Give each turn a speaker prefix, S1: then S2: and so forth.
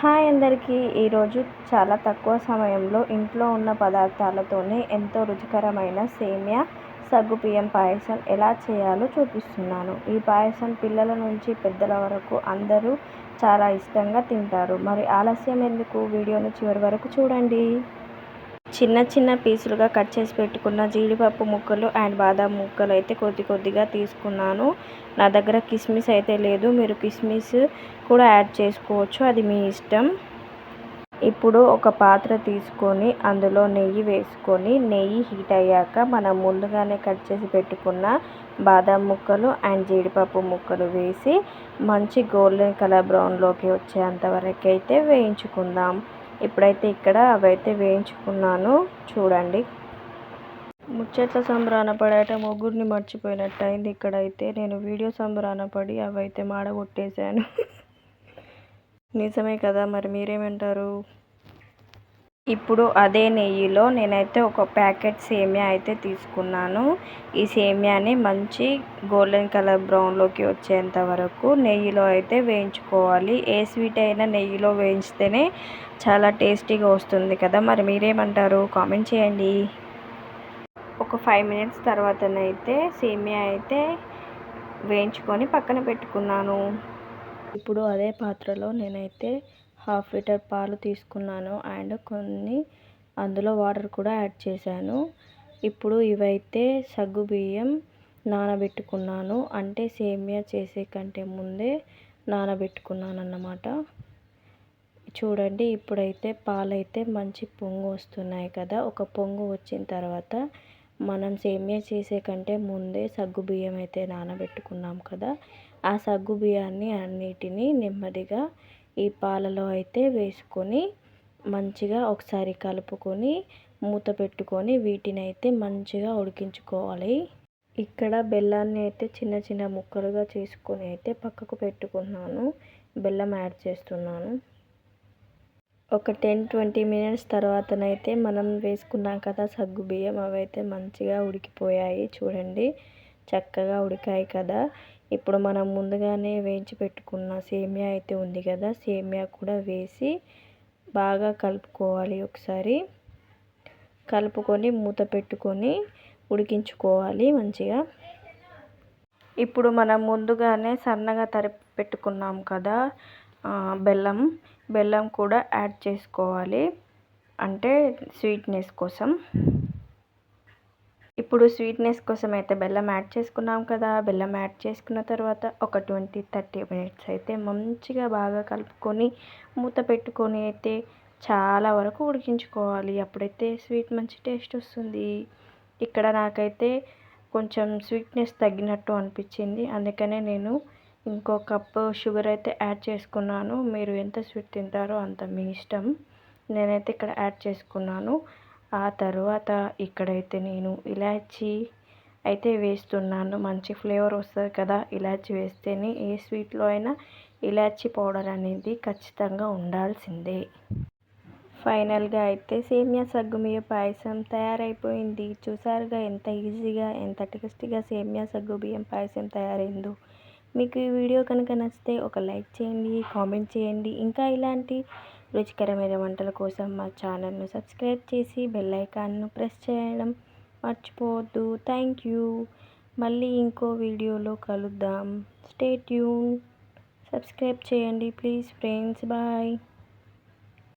S1: Hi అందరికీ. ఈరోజు చాలా తక్కువ సమయంలో ఇంట్లో ఉన్న పదార్థాలతోనే ఎంతో రుచికరమైన సేమియా సగ్గుబియ్యం పాయసం ఎలా చేయాలో చూపిస్తున్నాను. ఈ పాయసం పిల్లల నుంచి పెద్దల వరకు అందరూ చాలా ఇష్టంగా తింటారు. మరి ఆలస్యం ఎందుకు, వీడియోను చివరి వరకు చూడండి. చిన్న చిన్న పీసులుగా కట్ చేసి పెట్టుకున్న జీడిపప్పు ముక్కలు అండ్ బాదం ముక్కలు అయితే కొద్దిగా తీసుకున్నాను. నా దగ్గర కిస్మిస్ అయితే లేదు, మీరు కిస్మిస్ కూడా యాడ్ చేసుకోవచ్చు, అది మీ ఇష్టం. ఇప్పుడు ఒక పాత్ర తీసుకొని అందులో నెయ్యి వేసుకొని, నెయ్యి హీట్ అయ్యాక మనం ముందుగానే కట్ చేసి పెట్టుకున్న బాదం ముక్కలు అండ్ జీడిపప్పు ముక్కలు వేసి మంచి గోల్డెన్ కలర్ బ్రౌన్లోకి వచ్చేంత వరకు అయితే వేయించుకుందాం. ఇప్పుడైతే ఇక్కడ అవైతే వేయించుకున్నాను చూడండి. ముచ్చట్ల సంబరాన పడేట ముగ్గురిని మర్చిపోయినట్టు అయింది. ఇక్కడైతే నేను వీడియో సంబరాన పడి అవైతే మాడగొట్టేశాను. నిజమే కదా, మరి మీరేమంటారు? ఇప్పుడు అదే నెయ్యిలో నేనైతే ఒక ప్యాకెట్ సేమియా అయితే తీసుకున్నాను. ఈ సేమియాని మంచి గోల్డెన్ కలర్ బ్రౌన్లోకి వచ్చేంత వరకు నెయ్యిలో అయితే వేయించుకోవాలి. ఏ స్వీట్ అయినా నెయ్యిలో వేయించితేనే చాలా టేస్టీగా వస్తుంది కదా, మరి మీరేమంటారు? కామెంట్ చేయండి. ఒక 5 మినిట్స్ తర్వాతనైతే సేమియా అయితే వేయించుకొని పక్కన పెట్టుకున్నాను. ఇప్పుడు అదే పాత్రలో నేనైతే 1/2 లీటర్ పాలు తీసుకున్నాను అండ్ కొన్ని అందులో వాటర్ కూడా యాడ్ చేశాను. ఇప్పుడు ఇవైతే సగ్గుబియ్యం నానబెట్టుకున్నాను, అంటే సేమియా చేసే కంటే ముందే నానబెట్టుకున్నాను అన్నమాట. చూడండి, ఇప్పుడైతే పాలైతే మంచి పొంగు వస్తున్నాయి కదా. ఒక పొంగు వచ్చిన తర్వాత మనం సేమియా చేసే కంటే ముందే సగ్గుబియ్యం అయితే నానబెట్టుకున్నాం కదా, ఆ సగ్గుబియ్యాన్ని అన్నిటినీ నెమ్మదిగా ఈ పాలలో అయితే వేసుకొని మంచిగా ఒకసారి కలుపుకొని మూత పెట్టుకొని వీటిని అయితే మంచిగా ఉడికించుకోవాలి. ఇక్కడ బెల్లాన్ని అయితే చిన్న చిన్న ముక్కలుగా చేసుకొని అయితే పక్కకు పెట్టుకున్నాను. బెల్లం యాడ్ చేస్తున్నాను. ఒక 10-20 మినిట్స్ తర్వాతనైతే మనం వేసుకున్నాం కదా సగ్గుబియ్యం, అవైతే మంచిగా ఉడికిపోయాయి. చూడండి, చక్కగా ఉడికాయి కదా. ఇప్పుడు మనం ముందుగానే వేయించి పెట్టుకున్న సేమియా అయితే ఉంది కదా, సేమియా కూడా వేసి బాగా కలుపుకోవాలి. ఒకసారి కలుపుకొని మూత పెట్టుకొని ఉడికించుకోవాలి మంచిగా. ఇప్పుడు మనం ముందుగానే సన్నగా తరిగి పెట్టుకున్నాం కదా బెల్లం కూడా యాడ్ చేసుకోవాలి, అంటే స్వీట్నెస్ కోసం. ఇప్పుడు స్వీట్నెస్ కోసం అయితే బెల్లం యాడ్ చేసుకున్నాం కదా. బెల్లం యాడ్ చేసుకున్న తర్వాత ఒక 20-30 మినిట్స్ అయితే మంచిగా బాగా కలుపుకొని మూత పెట్టుకొని అయితే చాలా వరకు ఉడికించుకోవాలి. అప్పుడైతే స్వీట్ మంచి టేస్ట్ వస్తుంది. ఇక్కడ నాకైతే కొంచెం స్వీట్నెస్ తగ్గినట్టు అనిపించింది, అందుకనే నేను ఇంకో కప్పు షుగర్ అయితే యాడ్ చేసుకున్నాను. మీరు ఎంత స్వీట్ తింటారో అంత మీ ఇష్టం. నేనైతే ఇక్కడ యాడ్ చేసుకున్నాను. ఆ తర్వాత ఇక్కడైతే నేను ఇలాచీ అయితే వేస్తున్నాను. మంచి ఫ్లేవర్ వస్తుంది కదా, ఇలాచీ వేస్తేనే ఏ స్వీట్లో అయినా ఇలాచీ పౌడర్ అనేది ఖచ్చితంగా ఉండాల్సిందే. ఫైనల్గా అయితే సేమియా సగ్గుబియ్యం పాయసం తయారైపోయింది. చూసారుగా ఎంత ఈజీగా, ఎంత టేస్టీగా సేమియా సగ్గుబియ్యం పాయసం తయారైందో. మీకు ఈ వీడియో కనుక నచ్చితే ఒక లైక్ చేయండి, కామెంట్ చేయండి. ఇంకా ఇలాంటి రుచికరమైన వంటల కోసం మా ఛానల్ను సబ్స్క్రైబ్ చేసి బెల్ ఐకాన్ను ప్రెస్ చేయడం మర్చిపోవద్దు. Thank you. మళ్ళీ ఇంకో వీడియోలో కలుద్దాం. Stay tune. సబ్స్క్రైబ్ చేయండి ప్లీజ్ ఫ్రెండ్స్. బాయ్.